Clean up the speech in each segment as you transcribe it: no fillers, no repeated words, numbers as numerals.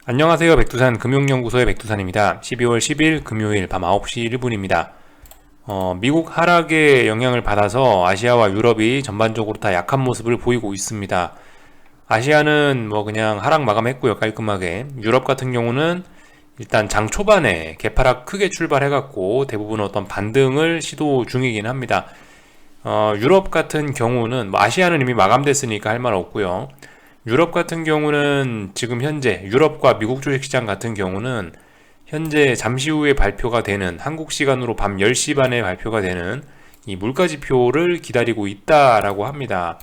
안녕하세요. 백두산 금융연구소의 백두산입니다. 12월 10일 금요일 밤 9시 1분입니다. 미국 하락의 영향을 받아서 아시아와 유럽이 전반적으로 다 약한 모습을 보이고 있습니다. 아시아는 뭐 그냥 하락 마감했고요. 깔끔하게. 유럽 같은 경우는 일단 장 초반에 개파락 크게 출발해갖고 대부분 어떤 반등을 시도 중이긴 합니다. 유럽 같은 경우는 뭐 아시아는 이미 마감됐으니까 할 말 없고요. 유럽 같은 경우는 지금 현재 유럽과 미국 주식시장 같은 경우는 현재 잠시 후에 발표가 되는 한국 시간으로 밤 10시 반에 발표가 되는 이 물가지표를 기다리고 있다라고 합니다.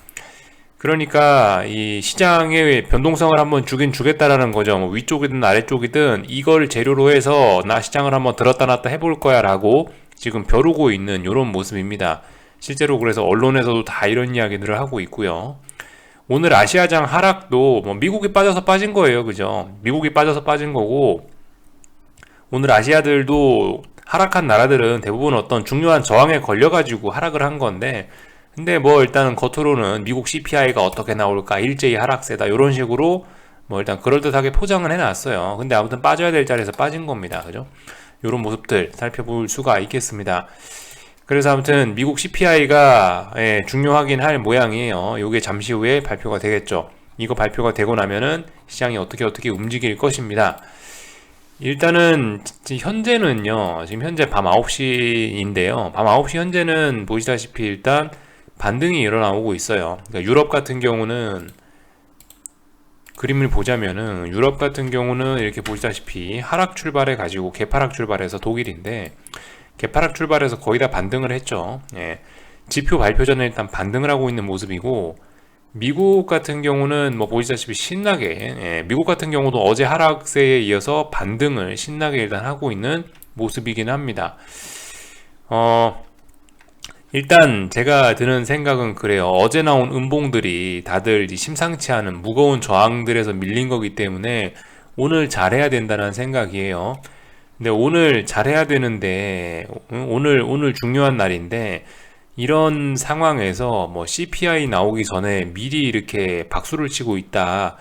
그러니까 이 시장의 변동성을 한번 주긴 주겠다라는 거죠. 뭐 위쪽이든 아래쪽이든 이걸 재료로 해서 나 시장을 한번 들었다 놨다 해볼 거야 라고 지금 벼르고 있는 이런 모습입니다. 실제로 그래서 언론에서도 다 이런 이야기들을 하고 있고요. 오늘 아시아장 하락도 뭐 미국이 빠져서 빠진 거예요. 그죠? 미국이 빠져서 빠진 거고, 오늘 아시아들도 하락한 나라들은 대부분 어떤 중요한 저항에 걸려가지고 하락을 한 건데, 근데 뭐 일단은 겉으로는 미국 CPI가 어떻게 나올까, 일제히 하락세다, 이런 식으로 뭐 일단 그럴듯하게 포장을 해놨어요. 근데 아무튼 빠져야 될 자리에서 빠진 겁니다. 그죠? 이런 모습들 살펴볼 수가 있겠습니다. 그래서 아무튼 미국 CPI가 중요하긴 할 모양이에요. 이게 잠시 후에 발표가 되겠죠. 이거 발표가 되고 나면은 시장이 어떻게 움직일 것입니다. 일단은 현재는요. 지금 현재 밤 9시인데요. 밤 9시 현재는 보시다시피 일단 반등이 일어나고 있어요. 그러니까 유럽 같은 경우는 그림을 보자면은 유럽 같은 경우는 이렇게 보시다시피 하락 출발해 가지고 개파락 출발해서 독일인데 개파락 출발해서 거의 다 반등을 했죠. 지표 발표 전에 일단 반등을 하고 있는 모습이고, 미국 같은 경우는 뭐 보시다시피 신나게, 미국 같은 경우도 어제 하락세에 이어서 반등을 신나게 일단 하고 있는 모습이긴 합니다. 일단 제가 드는 생각은 그래요. 어제 나온 음봉들이 다들 심상치 않은 무거운 저항들에서 밀린 거기 때문에 오늘 잘해야 된다는 생각이에요. 근데 오늘 잘해야 되는데 오늘 중요한 날인데 이런 상황에서 뭐 CPI 나오기 전에 미리 이렇게 박수를 치고 있다.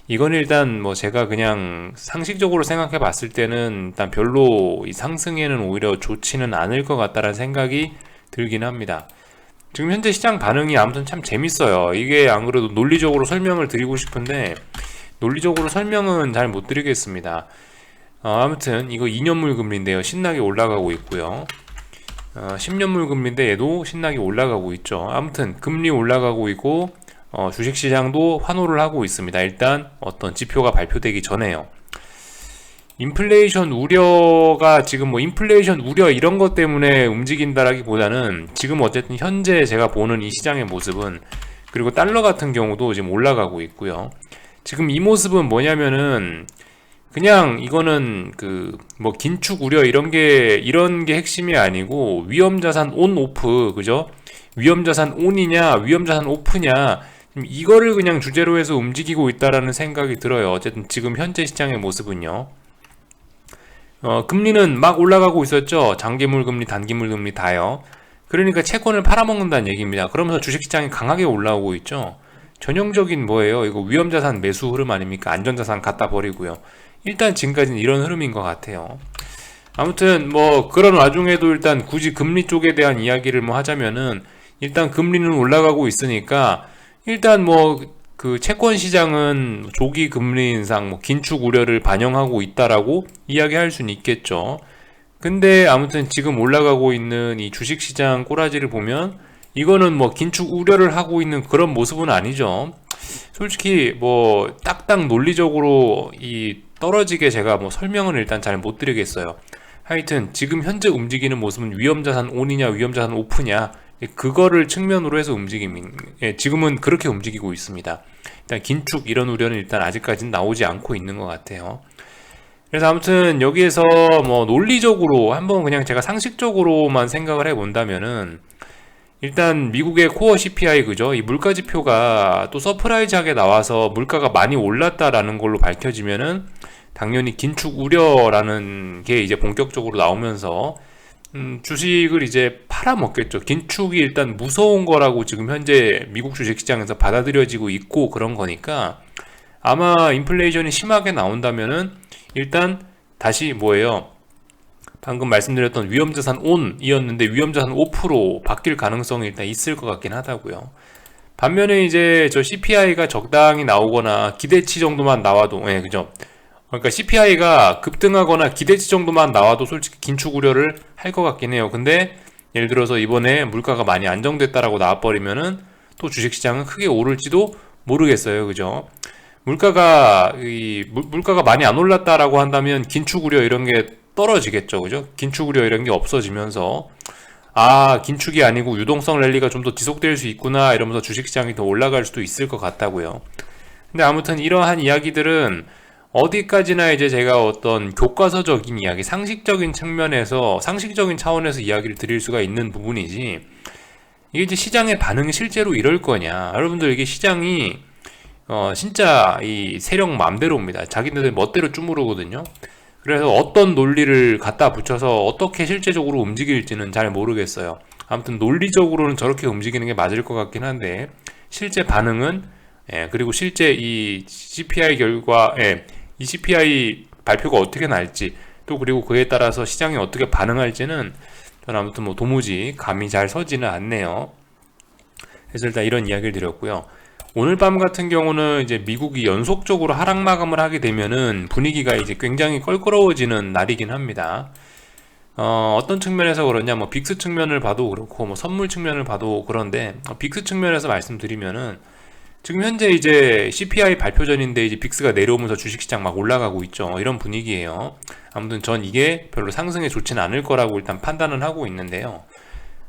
이건 일단 뭐 제가 그냥 상식적으로 생각해 봤을 때는 일단 별로 이 상승에는 오히려 좋지는 않을 것 같다는 생각이 들긴 합니다. 지금 현재 시장 반응이 아무튼 참 재밌어요. 이게 안 그래도 논리적으로 설명을 드리고 싶은데 논리적으로 설명은 잘 못 드리겠습니다. 아무튼 이거 2년물 금리인데요. 신나게 올라가고 있고요. 10년물 금리인데 얘도 신나게 올라가고 있죠. 아무튼 금리 올라가고 있고 주식시장도 환호를 하고 있습니다. 일단 어떤 지표가 발표되기 전에요. 인플레이션 우려가 지금 뭐 인플레이션 우려 이런 것 때문에 움직인다라기보다는 지금 어쨌든 현재 제가 보는 이 시장의 모습은, 그리고 달러 같은 경우도 지금 올라가고 있고요. 지금 이 모습은 뭐냐면은 그냥 이거는 그 뭐 긴축 우려 이런 게 핵심이 아니고 위험자산 온 오프, 그죠? 위험자산 온이냐 위험자산 오프냐, 이거를 그냥 주제로 해서 움직이고 있다라는 생각이 들어요. 어쨌든 지금 현재 시장의 모습은요. 금리는 막 올라가고 있었죠. 장기물 금리, 단기물 금리 다요. 그러니까 채권을 팔아먹는다는 얘기입니다. 그러면서 주식시장이 강하게 올라오고 있죠. 전형적인 뭐예요? 이거 위험자산 매수 흐름 아닙니까? 안전자산 갖다 버리고요. 일단 지금까지는 이런 흐름인 것 같아요. 아무튼 뭐 그런 와중에도 일단 굳이 금리 쪽에 대한 이야기를 뭐 하자면은 일단 금리는 올라가고 있으니까 일단 뭐 그 채권 시장은 조기 금리 인상, 뭐 긴축 우려를 반영하고 있다라고 이야기할 수는 있겠죠. 근데 아무튼 지금 올라가고 있는 이 주식 시장 꼬라지를 보면 이거는 뭐 긴축 우려를 하고 있는 그런 모습은 아니죠. 솔직히 뭐 딱딱 논리적으로 이 떨어지게 제가 뭐 설명을 일단 잘 못 드리겠어요. 하여튼 지금 현재 움직이는 모습은 위험자산 온이냐 위험자산 오프냐, 그거를 측면으로 해서 지금은 그렇게 움직이고 있습니다. 일단 긴축 이런 우려는 일단 아직까지는 나오지 않고 있는 것 같아요. 그래서 아무튼 여기에서 뭐 논리적으로 한번 그냥 제가 상식적으로만 생각을 해본다면은 일단 미국의 코어 CPI, 그죠? 이 물가 지표가 또 서프라이즈하게 나와서 물가가 많이 올랐다라는 걸로 밝혀지면은 당연히 긴축 우려라는 게 이제 본격적으로 나오면서 주식을 이제 팔아먹겠죠. 긴축이 일단 무서운 거라고 지금 현재 미국 주식시장에서 받아들여지고 있고 그런 거니까 아마 인플레이션이 심하게 나온다면은 일단 다시 뭐예요? 방금 말씀드렸던 위험자산 ON이었는데 위험자산 5% 바뀔 가능성이 일단 있을 것 같긴 하다고요. 반면에 이제 저 CPI가 적당히 나오거나 기대치 정도만 나와도, 예, 그죠? 그러니까 CPI가 급등하거나 기대치 정도만 나와도 솔직히 긴축 우려를 할 것 같긴 해요. 근데 예를 들어서 이번에 물가가 많이 안정됐다라고 나와버리면은 또 주식시장은 크게 오를지도 모르겠어요. 그죠? 물가가 많이 안 올랐다라고 한다면 긴축 우려 이런 게 떨어지겠죠. 그죠? 긴축 우려 이런 게 없어지면서 긴축이 아니고 유동성 랠리가 좀 더 지속될 수 있구나 이러면서 주식시장이 더 올라갈 수도 있을 것 같다고요. 근데 아무튼 이러한 이야기들은 어디까지나 이제 제가 어떤 교과서적인 이야기, 상식적인 측면에서, 상식적인 차원에서 이야기를 드릴 수가 있는 부분이지, 이게 이제 시장의 반응이 실제로 이럴 거냐. 여러분들 이게 시장이, 진짜 이 세력 맘대로입니다. 자기네들 멋대로 쭈무르거든요. 그래서 어떤 논리를 갖다 붙여서 어떻게 실제적으로 움직일지는 잘 모르겠어요. 아무튼 논리적으로는 저렇게 움직이는 게 맞을 것 같긴 한데, 실제 반응은, 그리고 실제 이 CPI 이 CPI 발표가 어떻게 날지, 또 그리고 그에 따라서 시장이 어떻게 반응할지는 저는 아무튼 뭐 도무지 감이 잘 서지는 않네요. 그래서 일단 이런 이야기를 드렸고요. 오늘 밤 같은 경우는 이제 미국이 연속적으로 하락 마감을 하게 되면은 분위기가 이제 굉장히 껄끄러워지는 날이긴 합니다. 어떤 측면에서 그러냐, 뭐 빅스 측면을 봐도 그렇고, 뭐 선물 측면을 봐도 그런데, 빅스 측면에서 말씀드리면은 지금 현재 이제 CPI 발표 전인데 이제 빅스가 내려오면서 주식시장 막 올라가고 있죠. 이런 분위기예요. 아무튼 전 이게 별로 상승에 좋지는 않을 거라고 일단 판단은 하고 있는데요.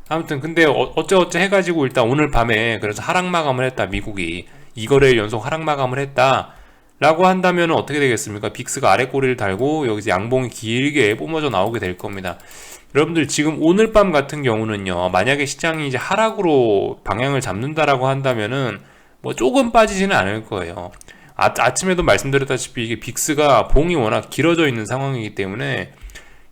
아무튼 근데 어쩌어쩌 해가지고 일단 오늘 밤에 그래서 하락 마감을 했다. 미국이 2거래일 연속 하락 마감을 했다 라고 한다면 어떻게 되겠습니까? 빅스가 아래 꼬리를 달고 여기서 양봉이 길게 뿜어져 나오게 될 겁니다. 여러분들 지금 오늘 밤 같은 경우는요, 만약에 시장이 이제 하락으로 방향을 잡는다라고 한다면은 뭐 조금 빠지지는 않을 거예요. 아침에도 말씀드렸다시피 이게 빅스가 봉이 워낙 길어져 있는 상황이기 때문에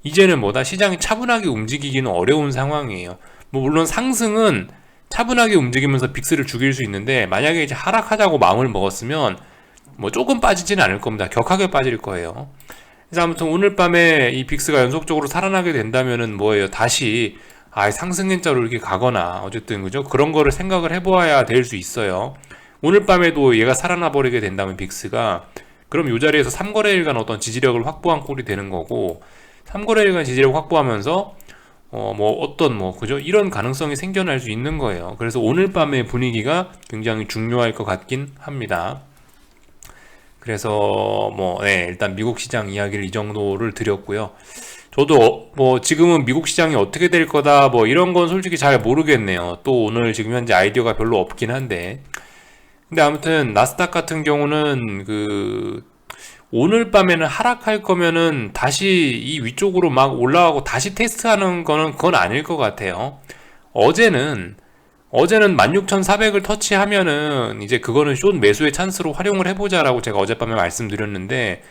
이제는 뭐다 시장이 차분하게 움직이기는 어려운 상황이에요. 뭐 물론 상승은 차분하게 움직이면서 빅스를 죽일 수 있는데 만약에 이제 하락하자고 마음을 먹었으면 뭐 조금 빠지지는 않을 겁니다. 격하게 빠질 거예요. 그래서 아무튼 오늘 밤에 이 빅스가 연속적으로 살아나게 된다면은 뭐예요? 다시 상승행자로 이렇게 가거나 어쨌든 그죠? 그런 거를 생각을 해보아야 될 수 있어요. 오늘 밤에도 얘가 살아나 버리게 된다면 빅스가 그럼 이 자리에서 3거래일간 어떤 지지력을 확보한 꼴이 되는 거고 3거래일간 지지력 확보하면서 그죠? 이런 가능성이 생겨날 수 있는 거예요. 그래서 오늘 밤의 분위기가 굉장히 중요할 것 같긴 합니다. 그래서 일단 미국 시장 이야기를 이 정도를 드렸고요. 저도 지금은 미국 시장이 어떻게 될 거다 이런 건 솔직히 잘 모르겠네요. 또 오늘 지금 현재 아이디어가 별로 없긴 한데 근데 아무튼 나스닥 같은 경우는 오늘 밤에는 하락할 거면은 다시 이 위쪽으로 막 올라가고 다시 테스트하는 거는 그건 아닐 것 같아요. 어제는 16,400을 터치하면은 이제 그거는 숏 매수의 찬스로 활용을 해보자라고 제가 어젯밤에 말씀드렸는데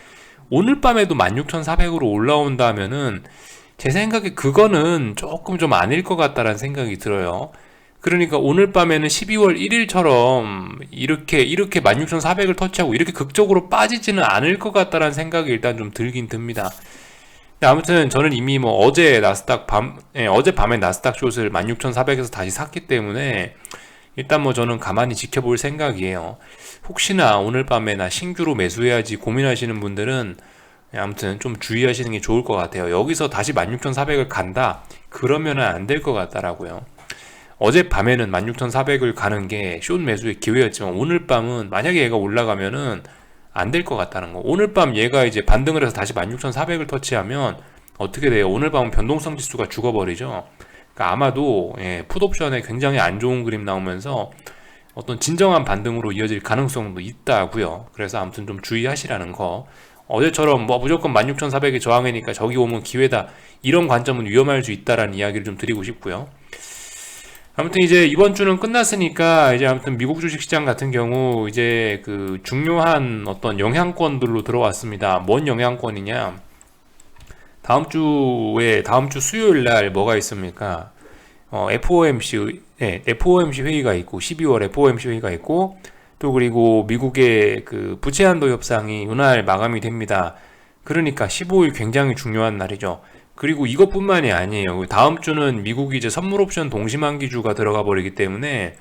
오늘 밤에도 16,400으로 올라온다면은 제 생각에 그거는 조금 좀 아닐 것 같다라는 생각이 들어요. 그러니까 오늘 밤에는 12월 1일처럼 이렇게 16,400을 터치하고 이렇게 극적으로 빠지지는 않을 것 같다라는 생각이 일단 좀 들긴 듭니다. 근데 아무튼 저는 이미 어젯밤에 나스닥 숏을 16,400에서 다시 샀기 때문에 일단 저는 가만히 지켜볼 생각이에요. 혹시나 오늘 밤에 신규로 매수해야지 고민하시는 분들은 아무튼 좀 주의하시는 게 좋을 것 같아요. 여기서 다시 16,400을 간다? 그러면은 안 될 것 같다라고요. 어젯밤에는 16,400을 가는 게 숏 매수의 기회였지만 오늘 밤은 만약에 얘가 올라가면은 안 될 것 같다는 거. 오늘 밤 얘가 이제 반등을 해서 다시 16,400을 터치하면 어떻게 돼요? 오늘 밤은 변동성 지수가 죽어버리죠. 그러니까 아마도 풋옵션에 굉장히 안 좋은 그림 나오면서 어떤 진정한 반등으로 이어질 가능성도 있다고요. 그래서 아무튼 좀 주의하시라는 거. 어제처럼 무조건 16,400이 저항이니까 저기 오면 기회다. 이런 관점은 위험할 수 있다라는 이야기를 좀 드리고 싶고요. 아무튼 이제 이번 주는 끝났으니까 이제 아무튼 미국 주식시장 같은 경우 이제 중요한 어떤 영향권들로 들어왔습니다. 뭔 영향권이냐? 다음 주 수요일 날 뭐가 있습니까? FOMC 회의가 있고 12월 FOMC 회의가 있고 또 그리고 미국의 그 부채 한도 협상이 이날 마감이 됩니다. 그러니까 15일 굉장히 중요한 날이죠. 그리고 이것뿐만이 아니에요. 다음 주는 미국이 이제 선물 옵션 동시만기주가 들어가 버리기 때문에,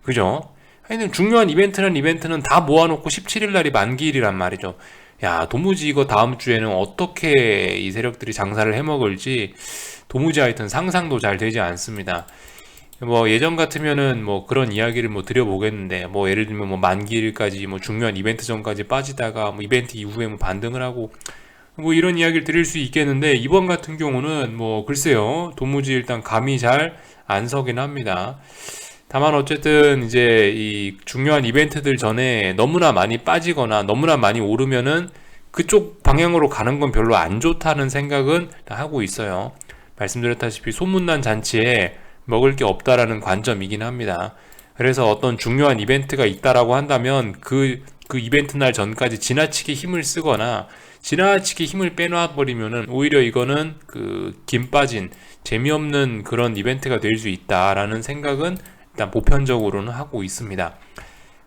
그죠? 하여튼 중요한 이벤트는 다 모아놓고 17일 날이 만기일이란 말이죠. 야, 도무지 이거 다음 주에는 어떻게 이 세력들이 장사를 해먹을지 도무지 하여튼 상상도 잘 되지 않습니다. 뭐 예전 같으면은 뭐 그런 이야기를 뭐 드려보겠는데, 뭐 예를 들면 뭐 만기일까지 뭐 중요한 이벤트 전까지 빠지다가 뭐 이벤트 이후에 뭐 반등을 하고 뭐 이런 이야기를 드릴 수 있겠는데, 이번 같은 경우는 뭐 글쎄요, 도무지 일단 감이 잘 안 서긴 합니다. 다만 어쨌든 이제 이 중요한 이벤트들 전에 너무나 많이 빠지거나 너무나 많이 오르면은 그쪽 방향으로 가는 건 별로 안 좋다는 생각은 하고 있어요. 말씀드렸다시피 소문난 잔치에 먹을 게 없다라는 관점이긴 합니다. 그래서 어떤 중요한 이벤트가 있다라고 한다면 그 이벤트 날 전까지 지나치게 힘을 쓰거나 지나치게 힘을 빼놔 버리면은 오히려 이거는 그 김 빠진 재미없는 그런 이벤트가 될 수 있다라는 생각은 일단 보편적으로는 하고 있습니다.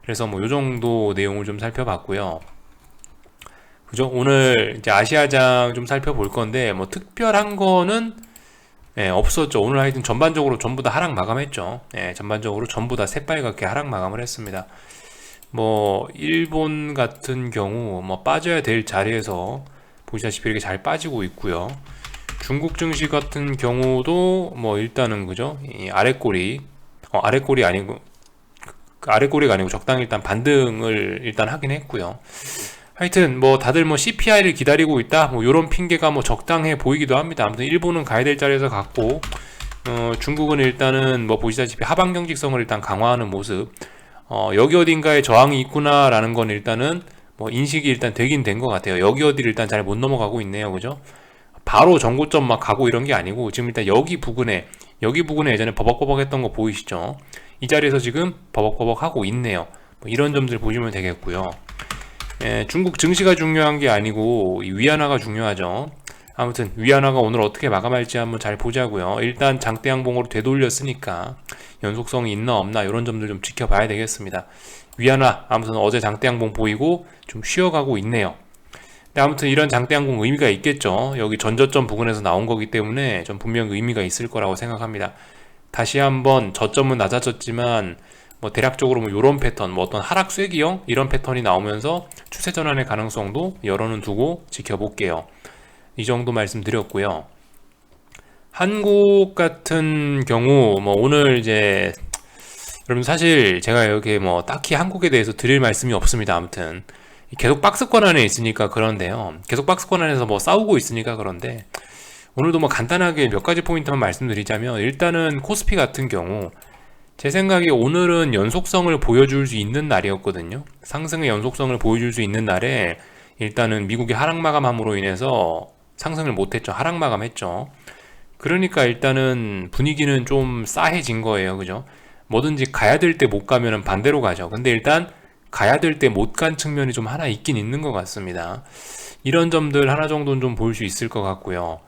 그래서 뭐 요 정도 내용을 좀 살펴봤고요. 그죠? 오늘 이제 아시아장 좀 살펴볼 건데 뭐 특별한 거는 없었죠. 오늘 하여튼 전반적으로 전부 다 하락 마감했죠. 전반적으로 전부 다 새빨갛게 하락 마감을 했습니다. 뭐 일본 같은 경우 뭐 빠져야 될 자리에서 보시다시피 이렇게 잘 빠지고 있고요. 중국 증시 같은 경우도 뭐 일단은 그죠? 이 아랫꼬리가 아니고 적당히 일단 반등을 일단 하긴 했고요. 하여튼 뭐 다들 뭐 CPI를 기다리고 있다 뭐 요런 핑계가 뭐 적당해 보이기도 합니다. 아무튼 일본은 가야 될 자리에서 갔고, 중국은 일단은 뭐 보시다시피 하방 경직성을 일단 강화하는 모습, 여기 어딘가에 저항이 있구나라는 건 일단은 뭐 인식이 일단 되긴 된 것 같아요. 여기 어디를 일단 잘 못 넘어가고 있네요. 그죠? 바로 전고점 막 가고 이런 게 아니고 지금 일단 여기 부근에 예전에 버벅버벅 했던 거 보이시죠? 이 자리에서 지금 버벅버벅 하고 있네요. 뭐 이런 점들 보시면 되겠고요. 중국 증시가 중요한 게 아니고 이 위안화가 중요하죠. 아무튼 위안화가 오늘 어떻게 마감할지 한번 잘 보자고요. 일단 장대 양봉으로 되돌렸으니까 연속성이 있나 없나 이런 점들 좀 지켜봐야 되겠습니다. 위안화 아무튼 어제 장대 양봉 보이고 좀 쉬어가고 있네요. 근데 아무튼 이런 장대 양봉 의미가 있겠죠. 여기 전저점 부근에서 나온 거기 때문에 좀 분명 의미가 있을 거라고 생각합니다. 다시 한번 저점은 낮아졌지만 뭐 대략적으로 뭐 이런 패턴, 뭐 어떤 하락 쐐기형 이런 패턴이 나오면서 추세 전환의 가능성도 열어는 두고 지켜볼게요. 이 정도 말씀드렸고요. 한국 같은 경우 뭐 오늘 이제 여러분 사실 제가 여기 뭐 딱히 한국에 대해서 드릴 말씀이 없습니다. 아무튼 계속 박스권 안에 있으니까 그런데요. 계속 박스권 안에서 뭐 싸우고 있으니까 그런데 오늘도 뭐 간단하게 몇 가지 포인트만 말씀드리자면, 일단은 코스피 같은 경우 제 생각에 오늘은 연속성을 보여줄 수 있는 날이었거든요. 상승의 연속성을 보여줄 수 있는 날에 일단은 미국이 하락 마감함으로 인해서 상승을 못했죠. 하락 마감했죠. 그러니까 일단은 분위기는 좀 싸해진 거예요. 그죠? 뭐든지 가야 될 때 못 가면은 반대로 가죠. 근데 일단 가야 될 때 못 간 측면이 좀 하나 있긴 있는 것 같습니다. 이런 점들 하나 정도는 좀 볼 수 있을 것 같고요.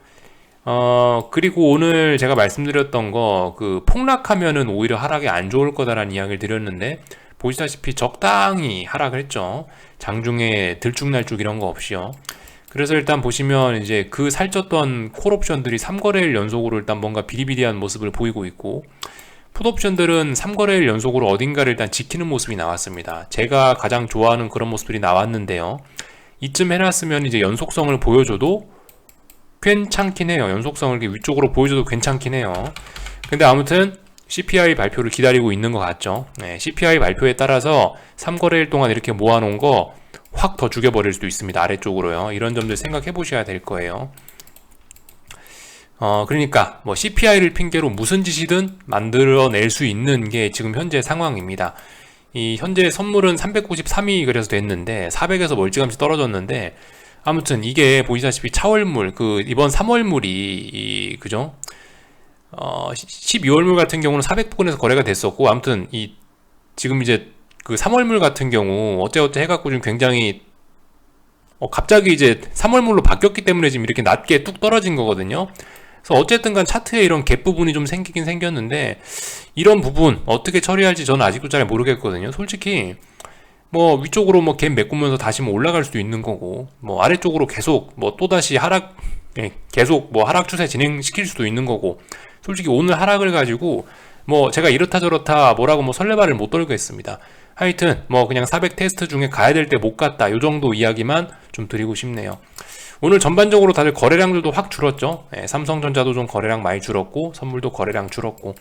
그리고 오늘 제가 말씀드렸던 거, 그 폭락하면은 오히려 하락이 안 좋을 거다라는 이야기를 드렸는데, 보시다시피 적당히 하락을 했죠. 장중에 들쭉날쭉 이런 거 없이요. 그래서 일단 보시면 이제 그 살쪘던 콜옵션들이 3거래일 연속으로 일단 뭔가 비리비리한 모습을 보이고 있고, 풋옵션들은 3거래일 연속으로 어딘가를 일단 지키는 모습이 나왔습니다. 제가 가장 좋아하는 그런 모습들이 나왔는데요. 이쯤 해놨으면 이제 연속성을 보여줘도 괜찮긴 해요. 연속성을 이렇게 위쪽으로 보여줘도 괜찮긴 해요. 근데 아무튼 CPI 발표를 기다리고 있는 것 같죠. CPI 발표에 따라서 3거래일 동안 이렇게 모아놓은 거 확 더 죽여버릴 수도 있습니다. 아래쪽으로요. 이런 점들 생각해 보셔야 될 거예요. 그러니까 뭐 CPI를 핑계로 무슨 짓이든 만들어낼 수 있는 게 지금 현재 상황입니다. 이 현재 선물은 393이 그래서 됐는데 400에서 멀찌감치 떨어졌는데, 아무튼 이게 보시다시피 차월물, 그 이번 3월물이 그죠? 12월물 같은 경우는 400부근에서 거래가 됐었고, 아무튼 이 지금 이제 그 3월물 같은 경우 어째어째 해갖고 좀 굉장히 갑자기 이제 3월물로 바뀌었기 때문에 지금 이렇게 낮게 뚝 떨어진 거거든요. 그래서 어쨌든 간 차트에 이런 갭 부분이 좀 생기긴 생겼는데, 이런 부분 어떻게 처리할지 저는 아직도 잘 모르겠거든요. 솔직히 뭐 위쪽으로 뭐 갭 메꾸면서 다시 뭐 올라갈 수도 있는 거고, 뭐 아래쪽으로 계속 뭐 또다시 하락, 계속 뭐 하락 추세 진행시킬 수도 있는 거고. 솔직히 오늘 하락을 가지고 뭐 제가 이렇다 저렇다 뭐라고 뭐 설레발을 못 떨겠습니다. 하여튼 뭐 그냥 400 테스트 중에 가야 될 때 못 갔다, 요 정도 이야기만 좀 드리고 싶네요. 오늘 전반적으로 다들 거래량들도 확 줄었죠. 삼성전자도 좀 거래량 많이 줄었고, 선물도 거래량 줄었고,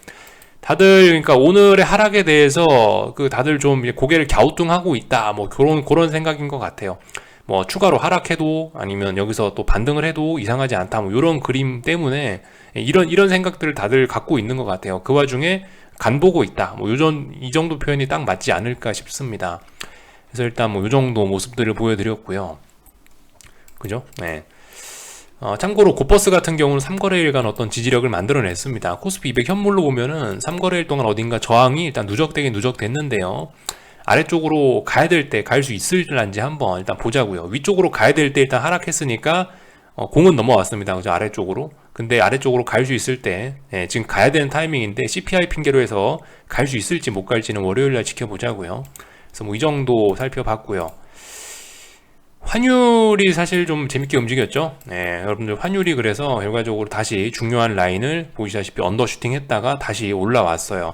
다들 그러니까 오늘의 하락에 대해서 다들 좀 고개를 갸우뚱하고 있다, 뭐 그런 생각인 것 같아요. 뭐 추가로 하락해도 아니면 여기서 또 반등을 해도 이상하지 않다, 뭐 이런 그림 때문에 이런 생각들을 다들 갖고 있는 것 같아요. 그 와중에 간보고 있다, 뭐 이 정도 표현이 딱 맞지 않을까 싶습니다. 그래서 일단 뭐 이 정도 모습들을 보여드렸고요. 그죠? 네. 참고로 고버스 같은 경우는 3거래일간 어떤 지지력을 만들어냈습니다. 코스피 200 현물로 보면은 3거래일 동안 어딘가 저항이 일단 누적되긴 누적됐는데요. 아래쪽으로 가야 될 때 갈 수 있을런지 한번 일단 보자고요. 위쪽으로 가야 될 때 일단 하락했으니까 공은 넘어왔습니다. 그죠? 아래쪽으로. 근데 아래쪽으로 갈 수 있을 때, 지금 가야 되는 타이밍인데 CPI 핑계로 해서 갈 수 있을지 못 갈지는 월요일날 지켜보자고요. 그래서 뭐 이 정도 살펴봤고요. 환율이 사실 좀 재밌게 움직였죠. 여러분들 환율이 그래서 결과적으로 다시 중요한 라인을 보시다시피 언더슈팅 했다가 다시 올라왔어요.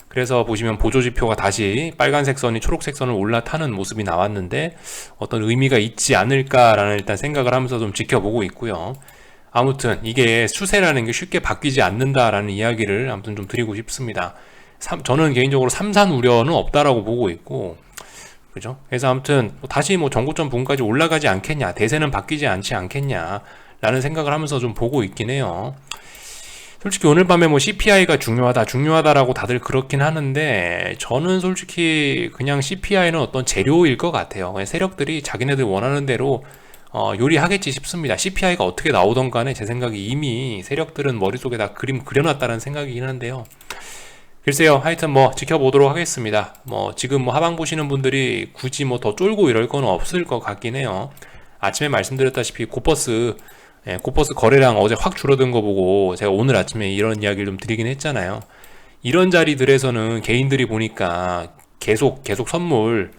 그래서 보시면 보조지표가 다시 빨간색 선이 초록색 선을 올라타는 모습이 나왔는데 어떤 의미가 있지 않을까라는 일단 생각을 하면서 좀 지켜보고 있고요. 아무튼 이게 추세라는 게 쉽게 바뀌지 않는다라는 이야기를 아무튼 좀 드리고 싶습니다. 저는 개인적으로 삼산 우려는 없다라고 보고 있고, 그죠? 그래서 아무튼 다시 뭐 전고점 부근까지 올라가지 않겠냐, 대세는 바뀌지 않지 않겠냐 라는 생각을 하면서 좀 보고 있긴 해요. 솔직히 오늘 밤에 뭐 CPI가 중요하다라고 다들 그렇긴 하는데, 저는 솔직히 그냥 CPI는 어떤 재료일 것 같아요. 세력들이 자기네들 원하는 대로 요리하겠지 싶습니다. CPI가 어떻게 나오던 간에 제 생각이 이미 세력들은 머릿속에다 그림 그려놨다는 생각이긴 한데요. 글쎄요, 하여튼 뭐 지켜보도록 하겠습니다. 뭐 지금 뭐 하방 보시는 분들이 굳이 뭐 더 쫄고 이럴 건 없을 것 같긴 해요. 아침에 말씀드렸다시피 고버스 거래량 어제 확 줄어든 거 보고 제가 오늘 아침에 이런 이야기를 좀 드리긴 했잖아요. 이런 자리들에서는 개인들이 보니까 계속 선물,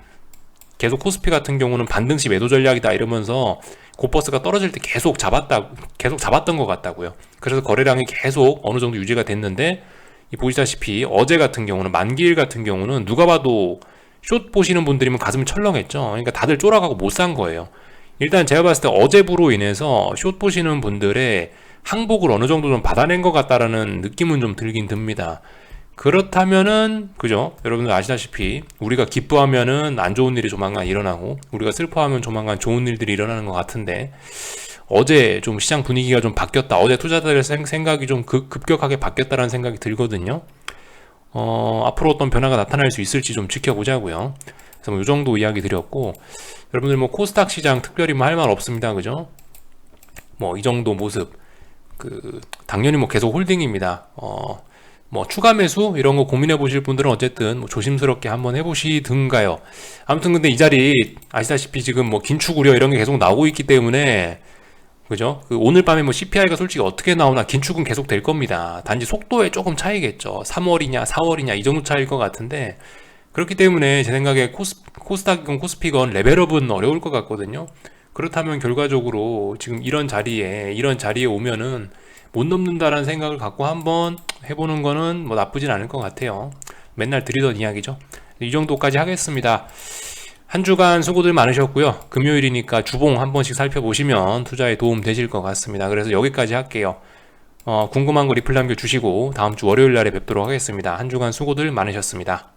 계속 코스피 같은 경우는 반등시 매도 전략이다 이러면서 고버스가 떨어질 때 계속 잡았던 것 같다고요. 그래서 거래량이 계속 어느 정도 유지가 됐는데, 보시다시피 어제 같은 경우는, 만기일 같은 경우는 누가 봐도 숏 보시는 분들이면 가슴이 철렁했죠. 그러니까 다들 쫄아가고 못 산 거예요. 일단 제가 봤을 때 어제부로 인해서 숏 보시는 분들의 항복을 어느 정도 좀 받아낸 것 같다라는 느낌은 좀 들긴 듭니다. 그렇다면은, 그죠? 여러분들 아시다시피 우리가 기뻐하면은 안 좋은 일이 조만간 일어나고, 우리가 슬퍼하면 조만간 좋은 일들이 일어나는 것 같은데, 어제 좀 시장 분위기가 좀 바뀌었다, 어제 투자자들의 생각이 좀 급격하게 바뀌었다는 생각이 들거든요. 앞으로 어떤 변화가 나타날 수 있을지 좀 지켜보자고요. 그래서 뭐 이 정도 이야기 드렸고, 여러분들 뭐 코스닥 시장 특별히 뭐 할 말 없습니다. 그죠? 뭐 이 정도 모습, 당연히 뭐 계속 홀딩입니다. 뭐 추가 매수 이런 거 고민해 보실 분들은 어쨌든 뭐 조심스럽게 한번 해보시든가요. 아무튼 근데 이 자리 아시다시피 지금 뭐 긴축 우려 이런 게 계속 나오고 있기 때문에, 그죠? 오늘 밤에 뭐 CPI가 솔직히 어떻게 나오나 긴축은 계속 될 겁니다. 단지 속도에 조금 차이겠죠. 3월이냐 4월이냐 이 정도 차이일 것 같은데, 그렇기 때문에 제 생각에 코스닥이건 코스피건 레벨업은 어려울 것 같거든요. 그렇다면 결과적으로 지금 이런 자리에 오면은 못 넘는다라는 생각을 갖고 한번 해보는 거는 뭐 나쁘진 않을 것 같아요. 맨날 드리던 이야기죠. 이 정도까지 하겠습니다. 한 주간 수고들 많으셨고요. 금요일이니까 주봉 한 번씩 살펴보시면 투자에 도움 되실 것 같습니다. 그래서 여기까지 할게요. 궁금한 거 리플 남겨주시고 다음 주 월요일 날에 뵙도록 하겠습니다. 한 주간 수고들 많으셨습니다.